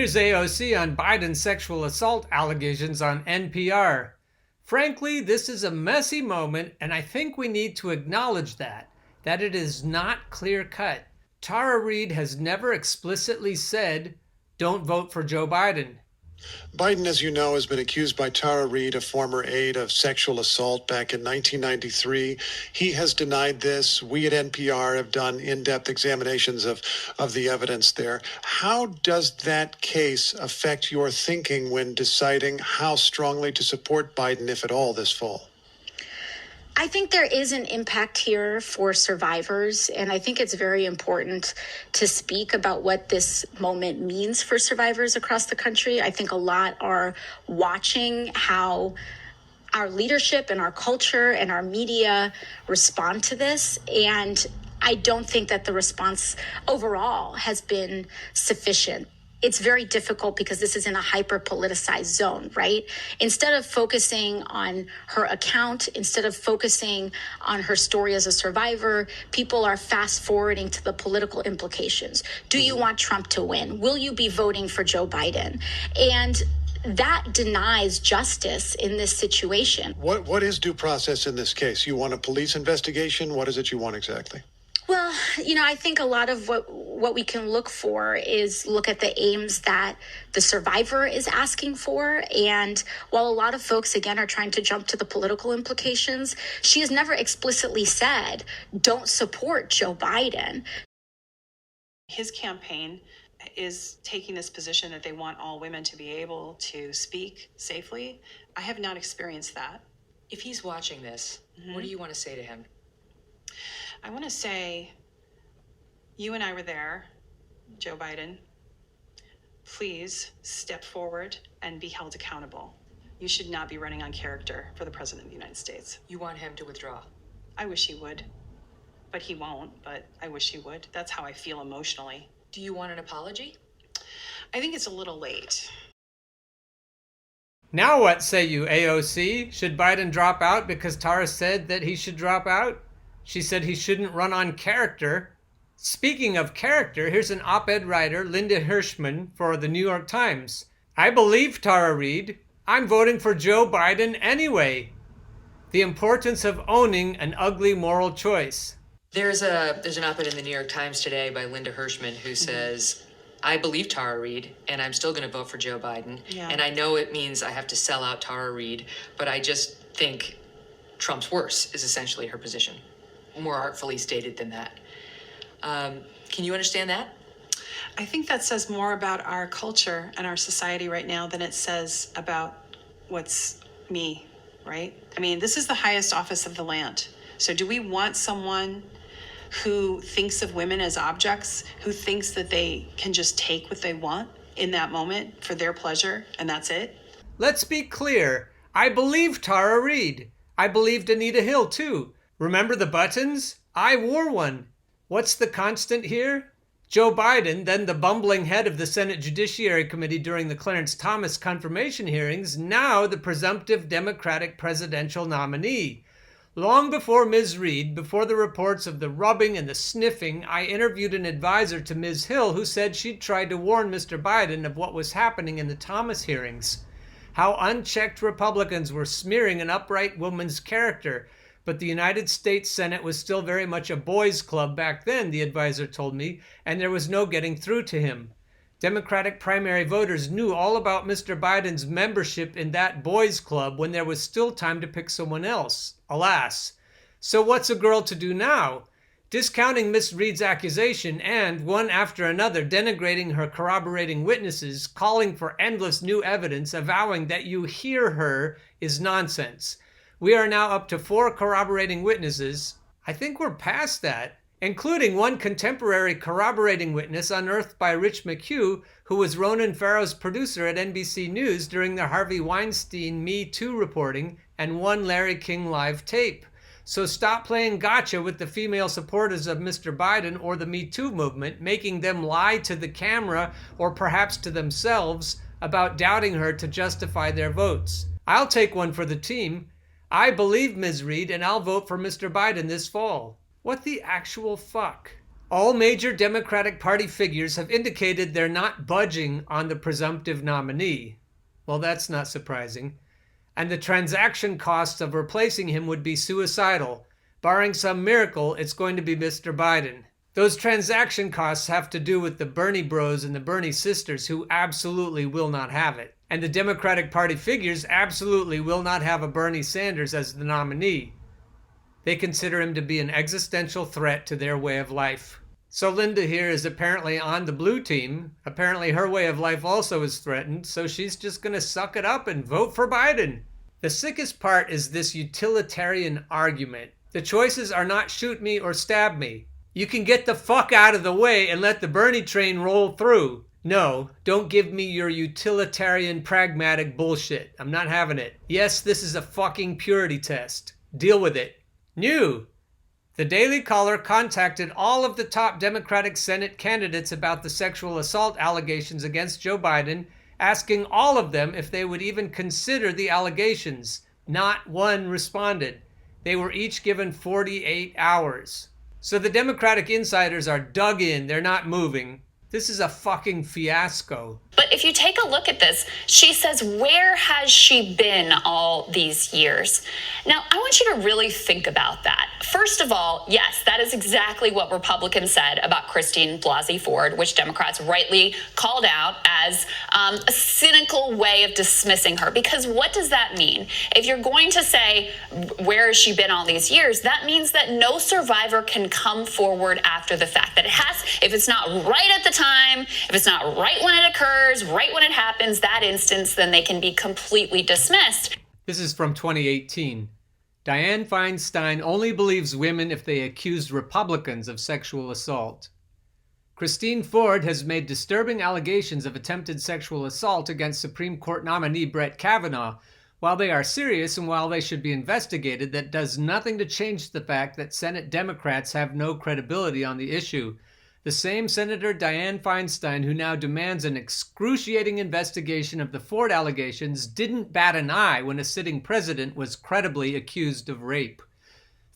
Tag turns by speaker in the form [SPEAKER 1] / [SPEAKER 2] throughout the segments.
[SPEAKER 1] Here's AOC on Biden's sexual assault allegations on NPR. Frankly, this is a messy moment, and I think we need to acknowledge that it is not clear-cut. Tara Reade has never explicitly said, don't vote for Joe Biden.
[SPEAKER 2] Biden, as you know, has been accused by Tara Reade, a former aide, of sexual assault back in 1993. He has denied this. We at NPR have done in-depth examinations of the evidence there. How does that case affect your thinking when deciding how strongly to support Biden, if at all, this fall?
[SPEAKER 3] I think there is an impact here for survivors, and I think it's very important to speak about what this moment means for survivors across the country. I think a lot are watching how our leadership and our culture and our media respond to this, and I don't think that the response overall has been sufficient. It's very difficult because this is in a hyper-politicized zone, right? Instead of focusing on her account, instead of focusing on her story as a survivor, people are fast-forwarding to the political implications. Do you want Trump to win? Will you be voting for Joe Biden? And that denies justice in this situation.
[SPEAKER 2] What is due process in this case? You want a police investigation? What is it you want exactly?
[SPEAKER 3] Well, I think a lot of what we can look for is look at the aims that the survivor is asking for. And while a lot of folks, again, are trying to jump to the political implications, she has never explicitly said, don't support Joe Biden.
[SPEAKER 4] His campaign is taking this position that they want all women to be able to speak safely. I have not experienced that.
[SPEAKER 5] If he's watching this, what do you want to say to him?
[SPEAKER 4] I want to say, you and I were there, Joe Biden. Please step forward and be held accountable. You should not be running on character for the President of the United States.
[SPEAKER 5] You want him to withdraw?
[SPEAKER 4] I wish he would, but he won't, but I wish he would. That's how I feel emotionally.
[SPEAKER 5] Do you want an apology?
[SPEAKER 4] I think it's a little late.
[SPEAKER 1] Now what say you, AOC? Should Biden drop out because Tara said that he should drop out? She said he shouldn't run on character. Speaking of character, here's an op-ed writer, Linda Hirschman, for the New York Times. I believe Tara Reade. I'm voting for Joe Biden anyway. The importance of owning an ugly moral choice.
[SPEAKER 5] There's an op-ed in the New York Times today by Linda Hirschman who says, I believe Tara Reade, and I'm still going to vote for Joe Biden.
[SPEAKER 4] Yeah.
[SPEAKER 5] And I know it means I have to sell out Tara Reade, but I just think Trump's worse is essentially her position. More artfully stated than that. Can you understand that?
[SPEAKER 4] I think that says more about our culture and our society right now than it says about what's me, right? I mean, this is the highest office of the land. So do we want someone who thinks of women as objects, who thinks that they can just take what they want in that moment for their pleasure, and that's it?
[SPEAKER 1] Let's be clear. I believe Tara Reade. I believed Anita Hill, too. Remember the buttons? I wore one. What's the constant here? Joe Biden, then the bumbling head of the Senate Judiciary Committee during the Clarence Thomas confirmation hearings, now the presumptive Democratic presidential nominee. Long before Ms. Reade, before the reports of the rubbing and the sniffing, I interviewed an advisor to Ms. Hill who said she'd tried to warn Mr. Biden of what was happening in the Thomas hearings. How unchecked Republicans were smearing an upright woman's character. But the United States Senate was still very much a boys' club back then, the advisor told me, and there was no getting through to him. Democratic primary voters knew all about Mr. Biden's membership in that boys' club when there was still time to pick someone else, alas. So what's a girl to do now? Discounting Ms. Reade's accusation and, one after another, denigrating her corroborating witnesses, calling for endless new evidence, avowing that you hear her is nonsense. We are now up to 4 corroborating witnesses. I think we're past that, including one contemporary corroborating witness unearthed by Rich McHugh, who was Ronan Farrow's producer at NBC News during the Harvey Weinstein Me Too reporting, and one Larry King live tape. So stop playing gotcha with the female supporters of Mr. Biden or the Me Too movement, making them lie to the camera or perhaps to themselves about doubting her to justify their votes. I'll take one for the team. I believe Ms. Reade, and I'll vote for Mr. Biden this fall. What the actual fuck? All major Democratic Party figures have indicated they're not budging on the presumptive nominee. Well, that's not surprising. And the transaction costs of replacing him would be suicidal. Barring some miracle, it's going to be Mr. Biden. Those transaction costs have to do with the Bernie bros and the Bernie sisters who absolutely will not have it. And the Democratic Party figures absolutely will not have a Bernie Sanders as the nominee. They consider him to be an existential threat to their way of life. So Linda here is apparently on the blue team. Apparently her way of life also is threatened, so she's just going to suck it up and vote for Biden. The sickest part is this utilitarian argument. The choices are not shoot me or stab me. You can get the fuck out of the way and let the Bernie train roll through. No, don't give me your utilitarian pragmatic bullshit. I'm not having it. Yes, this is a fucking purity test. Deal with it. New. The Daily Caller contacted all of the top Democratic Senate candidates about the sexual assault allegations against Joe Biden, asking all of them if they would even consider the allegations. Not one responded. They were each given 48 hours. So the Democratic insiders are dug in. They're not moving. This is a fucking fiasco.
[SPEAKER 6] But if you take a look at this, she says, where has she been all these years? Now, I want you to really think about that. First of all, yes, that is exactly what Republicans said about Christine Blasey Ford, which Democrats rightly called out as a cynical way of dismissing her. Because what does that mean? If you're going to say, where has she been all these years, that means that no survivor can come forward after the fact. That it has, if it's not right at the time, if it's not right when it occurs, right when it happens, that instance, then they can be completely dismissed.
[SPEAKER 1] This is from 2018. Dianne Feinstein only believes women if they accuse Republicans of sexual assault. Christine Ford has made disturbing allegations of attempted sexual assault against Supreme Court nominee Brett Kavanaugh. While they are serious and while they should be investigated, that does nothing to change the fact that Senate Democrats have no credibility on the issue. The same Senator Dianne Feinstein, who now demands an excruciating investigation of the Ford allegations, didn't bat an eye when a sitting president was credibly accused of rape.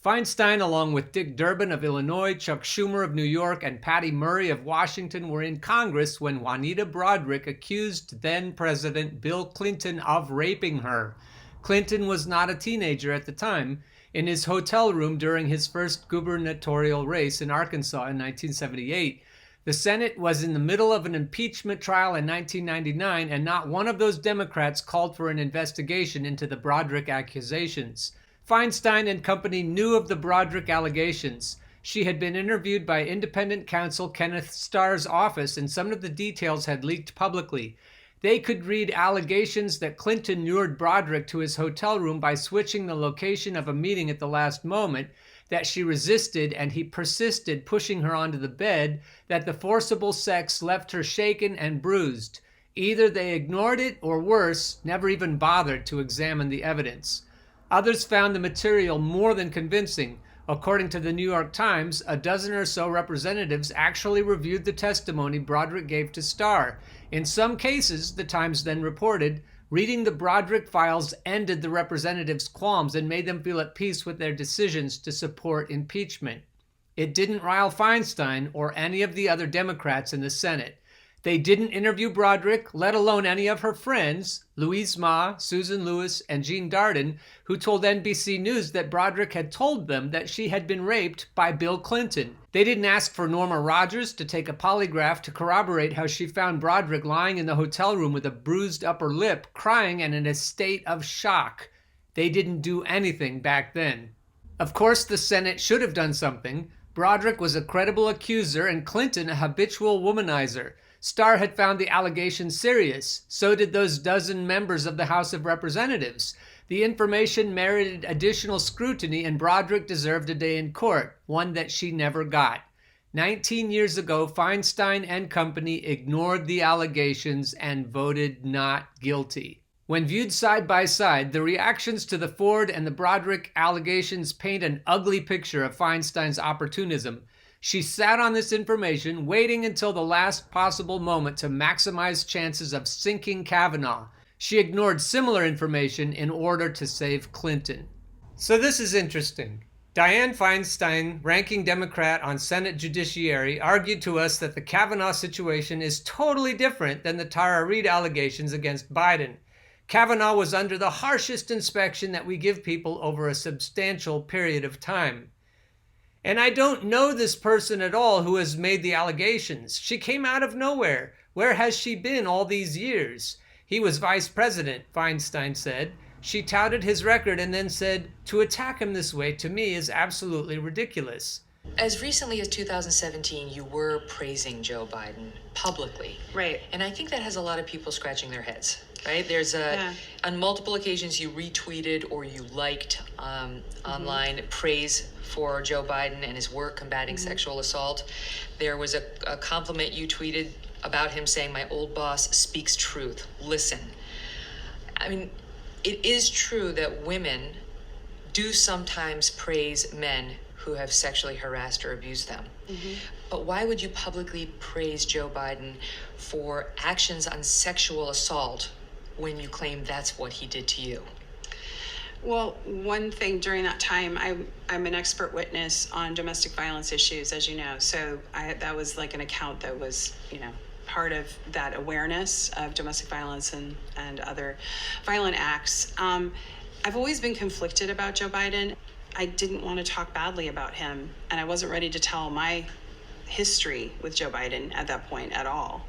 [SPEAKER 1] Feinstein, along with Dick Durbin of Illinois, Chuck Schumer of New York, and Patty Murray of Washington, were in Congress when Juanita Broaddrick accused then-President Bill Clinton of raping her. Clinton was not a teenager at the time. In his hotel room during his first gubernatorial race in Arkansas in 1978. The Senate was in the middle of an impeachment trial in 1999, and not one of those Democrats called for an investigation into the Broaddrick accusations. Feinstein and company knew of the Broaddrick allegations. She had been interviewed by independent counsel Kenneth Starr's office, and some of the details had leaked publicly. They could read allegations that Clinton lured Broaddrick to his hotel room by switching the location of a meeting at the last moment, that she resisted and he persisted, pushing her onto the bed, that the forcible sex left her shaken and bruised. Either they ignored it or, worse, never even bothered to examine the evidence. Others found the material more than convincing. According to the New York Times, a dozen or so representatives actually reviewed the testimony Broaddrick gave to Starr. In some cases, the Times then reported, reading the Broaddrick files ended the representatives' qualms and made them feel at peace with their decisions to support impeachment. It didn't rile Feinstein or any of the other Democrats in the Senate. They didn't interview Broaddrick, let alone any of her friends, Louise Ma, Susan Lewis, and Jean Darden, who told NBC News that Broaddrick had told them that she had been raped by Bill Clinton. They didn't ask for Norma Rogers to take a polygraph to corroborate how she found Broaddrick lying in the hotel room with a bruised upper lip, crying and in a state of shock. They didn't do anything back then. Of course, the Senate should have done something. Broaddrick was a credible accuser and Clinton a habitual womanizer. Starr had found the allegations serious. So did those dozen members of the House of Representatives. The information merited additional scrutiny, and Broaddrick deserved a day in court, one that she never got. 19 years ago, Feinstein and company ignored the allegations and voted not guilty. When viewed side by side, the reactions to the Ford and the Broaddrick allegations paint an ugly picture of Feinstein's opportunism. She sat on this information, waiting until the last possible moment to maximize chances of sinking Kavanaugh. She ignored similar information in order to save Clinton. So this is interesting. Dianne Feinstein, ranking Democrat on Senate Judiciary, argued to us that the Kavanaugh situation is totally different than the Tara Reade allegations against Biden. Kavanaugh was under the harshest inspection that we give people over a substantial period of time. And I don't know this person at all who has made the allegations. She came out of nowhere. Where has she been all these years? He was vice president, Feinstein said. She touted his record and then said, to attack him this way to me is absolutely ridiculous.
[SPEAKER 5] As recently as 2017, you were praising Joe Biden publicly.
[SPEAKER 4] Right.
[SPEAKER 5] And I think that has a lot of people scratching their heads, right? There's on multiple occasions you retweeted or you liked online praise for Joe Biden and his work combating sexual assault. There was a compliment you tweeted about him saying, my old boss speaks truth. Listen. I mean, it is true that women do sometimes praise men who have sexually harassed or abused them. But why would you publicly praise Joe Biden for actions on sexual assault when you claim that's what he did to you?
[SPEAKER 4] Well, one thing during that time, I'm an expert witness on domestic violence issues, as you know. So that was like an account that was, part of that awareness of domestic violence and other violent acts. I've always been conflicted about Joe Biden. I didn't want to talk badly about him, and I wasn't ready to tell my history with Joe Biden at that point at all,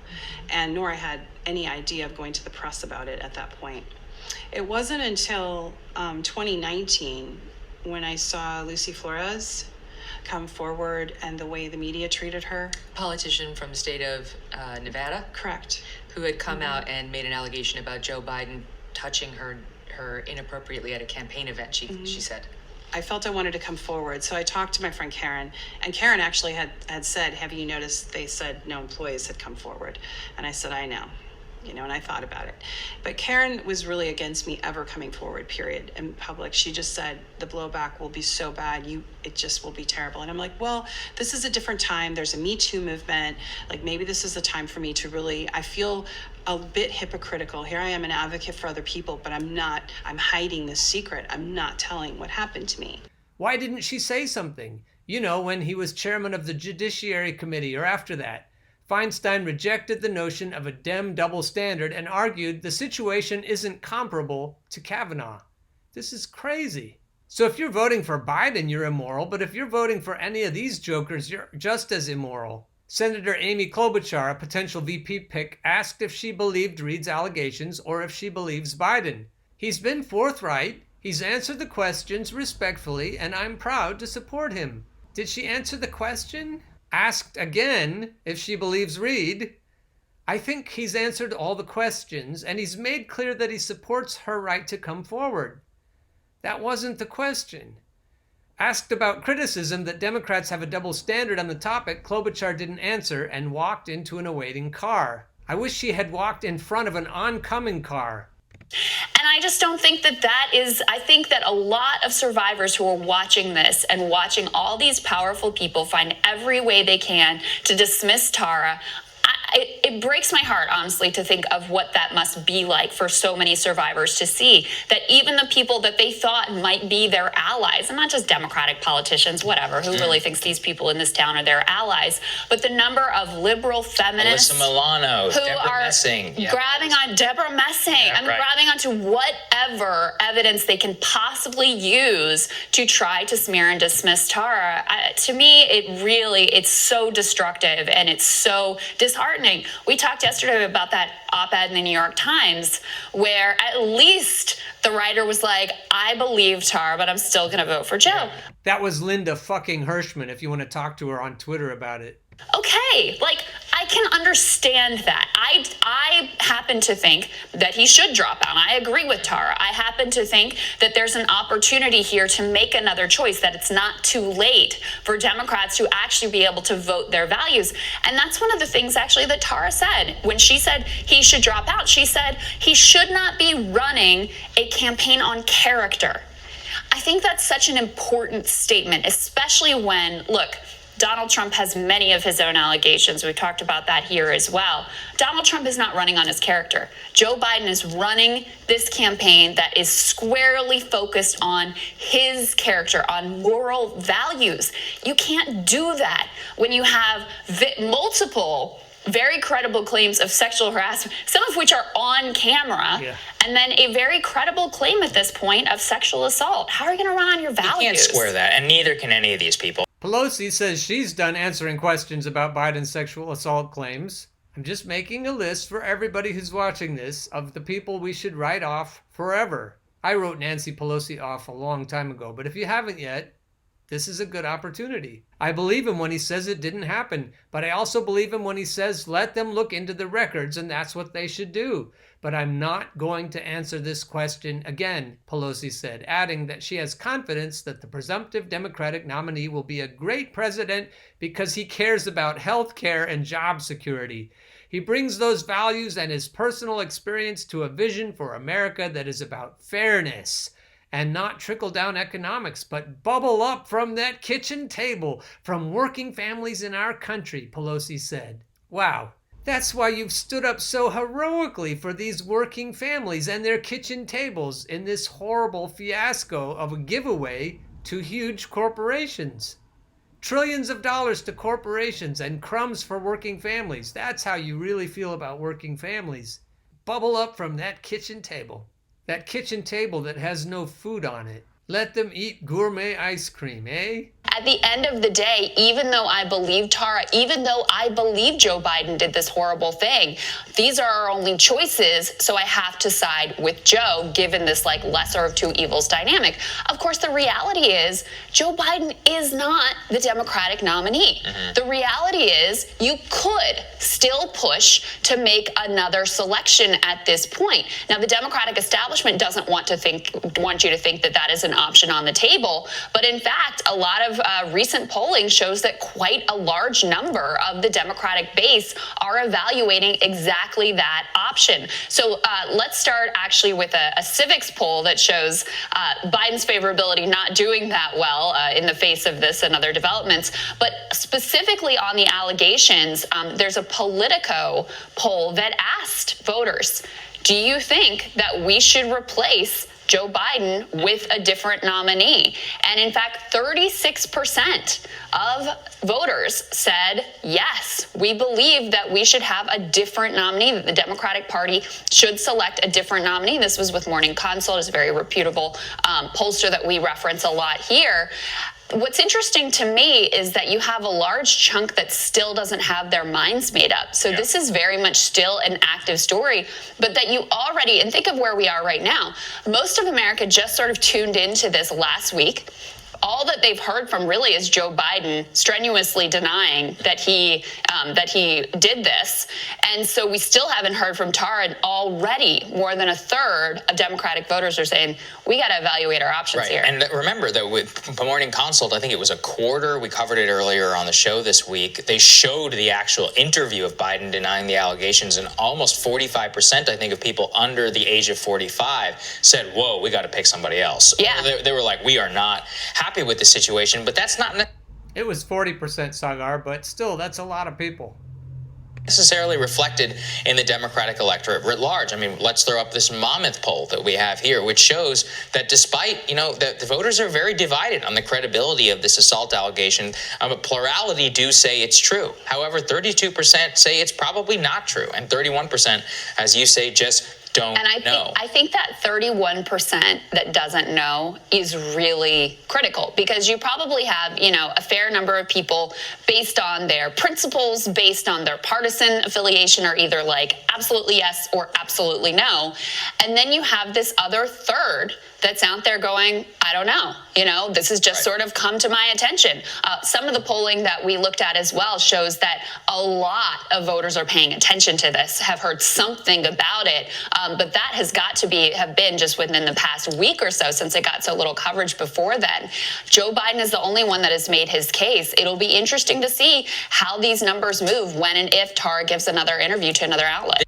[SPEAKER 4] and nor I had any idea of going to the press about it at that point. It wasn't until 2019 when I saw Lucy Flores come forward and the way the media treated her.
[SPEAKER 5] Politician from the state of Nevada?
[SPEAKER 4] Correct.
[SPEAKER 5] Who had come out and made an allegation about Joe Biden touching her inappropriately at a campaign event, she said.
[SPEAKER 4] I felt I wanted to come forward, so I talked to my friend Karen, and Karen actually had said, have you noticed they said no employees had come forward? And I said, I know, and I thought about it. But Karen was really against me ever coming forward, period, in public. She just said, the blowback will be so bad, it just will be terrible. And I'm like, well, this is a different time. There's a Me Too movement. Like, maybe this is the time for me to really, I feel a bit hypocritical. Here I am, an advocate for other people, but I'm hiding this secret. I'm not telling what happened to me.
[SPEAKER 1] Why didn't she say something? When he was chairman of the Judiciary Committee or after that. Feinstein rejected the notion of a Dem double standard and argued the situation isn't comparable to Kavanaugh. This is crazy. So if you're voting for Biden, you're immoral, but if you're voting for any of these jokers, you're just as immoral. Senator Amy Klobuchar, a potential VP pick, asked if she believed Reade's allegations or if she believes Biden. He's been forthright, he's answered the questions respectfully, and I'm proud to support him. Did she answer the question? Asked again if she believes Reade. I think he's answered all the questions, and he's made clear that he supports her right to come forward. That wasn't the question. Asked about criticism that Democrats have a double standard on the topic, Klobuchar didn't answer and walked into an awaiting car. I wish she had walked in front of an oncoming car.
[SPEAKER 6] And I just don't think that is, I think that a lot of survivors who are watching this and watching all these powerful people find every way they can to dismiss Tara. It breaks my heart, honestly, to think of what that must be like for so many survivors to see that even the people that they thought might be their allies, and not just Democratic politicians, whatever, who really thinks these people in this town are their allies, but the number of liberal feminists
[SPEAKER 7] Alyssa Milano,
[SPEAKER 6] who
[SPEAKER 7] Deborah
[SPEAKER 6] are
[SPEAKER 7] Messing.
[SPEAKER 6] grabbing on Deborah Messing. Grabbing onto whatever evidence they can possibly use to try to smear and dismiss Tara. To me, it's so destructive and it's so disheartening. We talked yesterday about that op-ed in the New York Times where at least the writer was like, I believe Tara, but I'm still going to vote for Joe.
[SPEAKER 1] That was Linda fucking Hirschman, if you want to talk to her on Twitter about it.
[SPEAKER 6] Okay, I can understand that. I happen to think that he should drop out. I agree with Tara. I happen to think that there's an opportunity here to make another choice, that it's not too late for Democrats to actually be able to vote their values. And that's one of the things actually that Tara said. When she said he should drop out, she said he should not be running a campaign on character. I think that's such an important statement, especially when, look, Donald Trump has many of his own allegations. We've talked about that here as well. Donald Trump is not running on his character. Joe Biden is running this campaign that is squarely focused on his character, on moral values. You can't do that when you have multiple very credible claims of sexual harassment, some of which are on camera, and then a very credible claim at this point of sexual assault. How are you going to run on your values?
[SPEAKER 7] You can't square that, and neither can any of these people.
[SPEAKER 1] Pelosi says she's done answering questions about Biden's sexual assault claims. I'm just making a list for everybody who's watching this of the people we should write off forever. I wrote Nancy Pelosi off a long time ago, but if you haven't yet, this is a good opportunity. I believe him when he says it didn't happen, but I also believe him when he says let them look into the records and that's what they should do. But I'm not going to answer this question again, Pelosi said, adding that she has confidence that the presumptive Democratic nominee will be a great president because he cares about health care and job security. He brings those values and his personal experience to a vision for America that is about fairness and not trickle-down economics, but bubble up from that kitchen table from working families in our country, Pelosi said. Wow, that's why you've stood up so heroically for these working families and their kitchen tables in this horrible fiasco of a giveaway to huge corporations. Trillions of dollars to corporations and crumbs for working families. That's how you really feel about working families. Bubble up from that kitchen table. That kitchen table that has no food on it. Let them eat gourmet ice cream, eh?
[SPEAKER 6] At the end of the day, even though I believe Tara, even though I believe Joe Biden did this horrible thing, these are our only choices, so I have to side with Joe, given this lesser of two evils dynamic. Of course, the reality is Joe Biden is not the Democratic nominee. The reality is you could still push to make another selection at this point. Now, the Democratic establishment doesn't want you to think that that is an option on the table, but in fact, a lot of recent polling shows that quite a large number of the Democratic base are evaluating exactly that option. So let's start actually with a civics poll that shows Biden's favorability not doing that well in the face of this and other developments. But specifically on the allegations, there's a Politico poll that asked voters, do you think that we should replace Joe Biden with a different nominee? And in fact, 36% of voters said, yes, we believe that we should have a different nominee, that the Democratic Party should select a different nominee. This was with Morning Consult, it's a very reputable pollster that we reference a lot here. What's interesting to me is that you have a large chunk that still doesn't have their minds made up. So this is very much still an active story, but that you already, and think of where we are right now. Most of America just sort of tuned into this last week. All that they've heard from really is Joe Biden strenuously denying that he did this. And so we still haven't heard from Tara, and already more than a third of Democratic voters are saying, we got to evaluate our options here.
[SPEAKER 7] And remember that with Morning Consult, I think it was a quarter. We covered it earlier on the show this week. They showed the actual interview of Biden denying the allegations, and almost 45%, I think, of people under the age of 45 said, whoa, we got to pick somebody else.
[SPEAKER 6] Yeah.
[SPEAKER 7] They were like, we are not happy with the situation, but that's not
[SPEAKER 1] It was 40%, Sagar, but still, that's a lot of people.
[SPEAKER 7] Necessarily reflected in the Democratic electorate writ large. I mean, let's throw up this Monmouth poll that we have here, which shows that despite, the voters are very divided on the credibility of this assault allegation. A plurality do say it's true. However, 32% say it's probably not true, and 31%, as you say, just don't know.
[SPEAKER 6] I think that 31% that doesn't know is really critical, because you probably have, a fair number of people based on their principles, based on their partisan affiliation, are either absolutely yes or absolutely no. And then you have this other third that's out there going, I don't know. This has just sort of come to my attention. Some of the polling that we looked at as well shows that a lot of voters are paying attention to this, have heard something about it. But that has got to have been just within the past week or so, since it got so little coverage before then. Joe Biden is the only one that has made his case. It'll be interesting to see how these numbers move when and if Tara gives another interview to another outlet.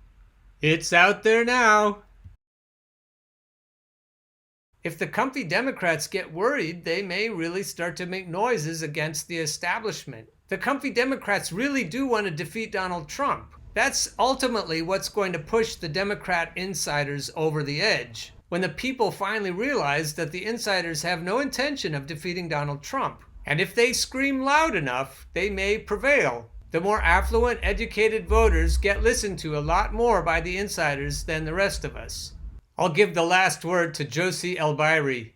[SPEAKER 1] It's out there now. If the comfy Democrats get worried, they may really start to make noises against the establishment. The comfy Democrats really do want to defeat Donald Trump. That's ultimately what's going to push the Democrat insiders over the edge, when the people finally realize that the insiders have no intention of defeating Donald Trump. And if they scream loud enough, they may prevail. The more affluent, educated voters get listened to a lot more by the insiders than the rest of us. I'll give the last word to Josie Elbairi.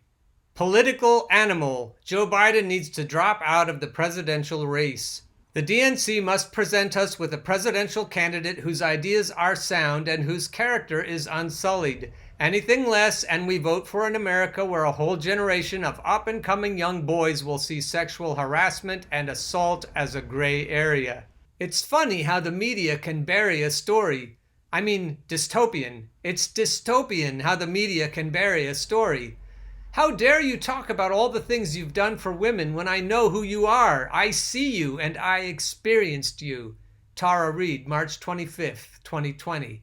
[SPEAKER 1] Political animal. Joe Biden needs to drop out of the presidential race. The DNC must present us with a presidential candidate whose ideas are sound and whose character is unsullied. Anything less, and we vote for an America where a whole generation of up-and-coming young boys will see sexual harassment and assault as a gray area. It's funny how the media can bury a story. I mean, dystopian. It's dystopian how the media can bury a story. How dare you talk about all the things you've done for women when I know who you are? I see you and I experienced you. Tara Reade, March 25th, 2020.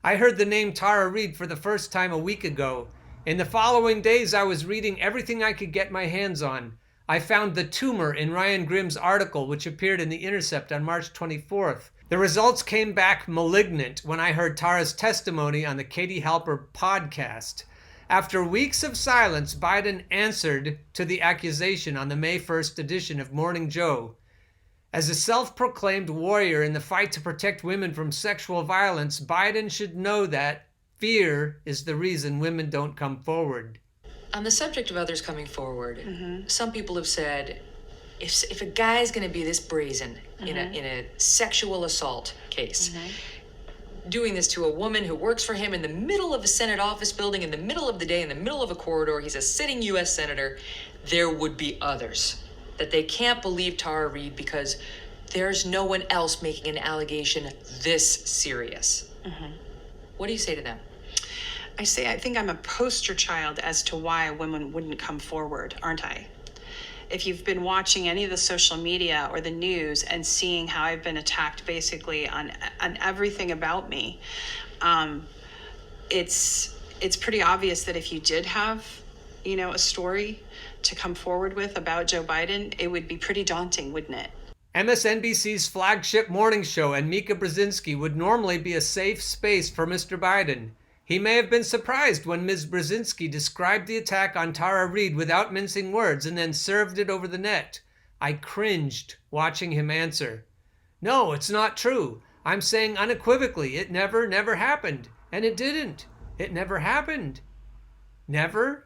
[SPEAKER 1] I heard the name Tara Reade for the first time a week ago. In the following days, I was reading everything I could get my hands on. I found the tumor in Ryan Grimm's article, which appeared in The Intercept on March 24th. The results came back malignant when I heard Tara's testimony on the Katie Halper podcast. After weeks of silence, Biden answered to the accusation on the May 1st edition of Morning Joe. As a self-proclaimed warrior in the fight to protect women from sexual violence, Biden should know that fear is the reason women don't come forward.
[SPEAKER 5] On the subject of others coming forward, some people have said, if a guy's going to be this brazen in a sexual assault case, doing this to a woman who works for him in the middle of a Senate office building, in the middle of the day, in the middle of a corridor, he's a sitting U.S. senator, there would be others. That they can't believe Tara Reade because there's no one else making an allegation this serious. What do you say to them?
[SPEAKER 4] I think I'm a poster child as to why women wouldn't come forward, aren't I? If you've been watching any of the social media or the news and seeing how I've been attacked basically on everything about me, it's pretty obvious that if you did have, a story to come forward with about Joe Biden, it would be pretty daunting, wouldn't it?
[SPEAKER 1] MSNBC's flagship morning show and Mika Brzezinski would normally be a safe space for Mr. Biden. He may have been surprised when Ms. Brzezinski described the attack on Tara Reade without mincing words and then served it over the net. I cringed watching him answer. No, it's not true. I'm saying unequivocally, it never happened. And it didn't. It never happened. Never?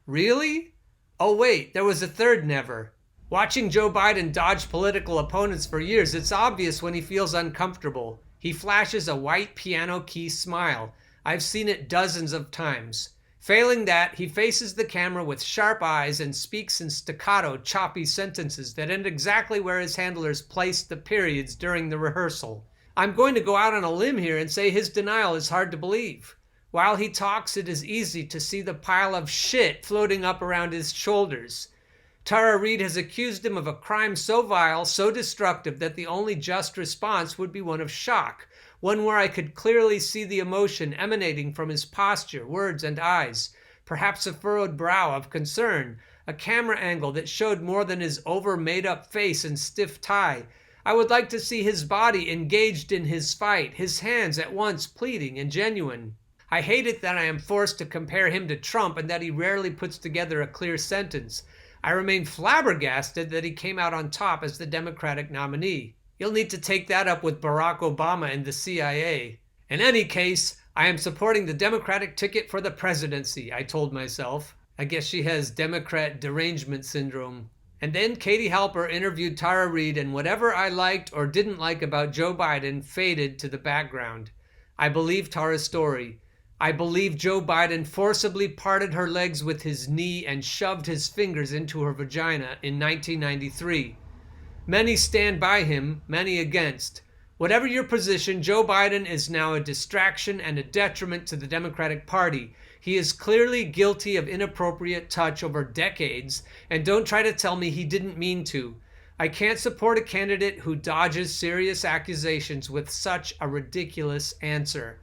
[SPEAKER 1] Really? Oh wait, there was a third never. Watching Joe Biden dodge political opponents for years, it's obvious when he feels uncomfortable. He flashes a white piano key smile. I've seen it dozens of times. Failing that, he faces the camera with sharp eyes and speaks in staccato, choppy sentences that end exactly where his handlers placed the periods during the rehearsal. I'm going to go out on a limb here and say his denial is hard to believe. While he talks, it is easy to see the pile of shit floating up around his shoulders. Tara Reade has accused him of a crime so vile, so destructive, that the only just response would be one of shock. One where I could clearly see the emotion emanating from his posture, words, and eyes. Perhaps a furrowed brow of concern, a camera angle that showed more than his over-made-up face and stiff tie. I would like to see his body engaged in his fight, his hands at once pleading and genuine. I hate it that I am forced to compare him to Trump and that he rarely puts together a clear sentence. I remain flabbergasted that he came out on top as the Democratic nominee. You'll need to take that up with Barack Obama and the CIA. In any case, I am supporting the Democratic ticket for the presidency, I told myself. I guess she has Democrat derangement syndrome. And then Katie Halper interviewed Tara Reade, and whatever I liked or didn't like about Joe Biden faded to the background. I believe Tara's story. I believe Joe Biden forcibly parted her legs with his knee and shoved his fingers into her vagina in 1993. Many stand by him, many against. Whatever your position, Joe Biden is now a distraction and a detriment to the Democratic Party. He is clearly guilty of inappropriate touch over decades, and don't try to tell me he didn't mean to. I can't support a candidate who dodges serious accusations with such a ridiculous answer.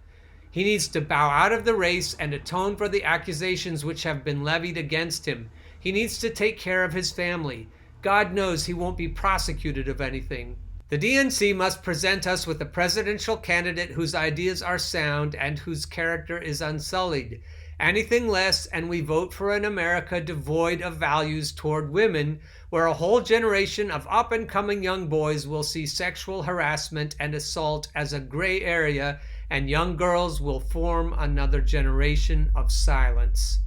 [SPEAKER 1] He needs to bow out of the race and atone for the accusations which have been levied against him. He needs to take care of his family. God knows he won't be prosecuted of anything. The DNC must present us with a presidential candidate whose ideas are sound and whose character is unsullied. Anything less, and we vote for an America devoid of values toward women, where a whole generation of up-and-coming young boys will see sexual harassment and assault as a gray area, and young girls will form another generation of silence.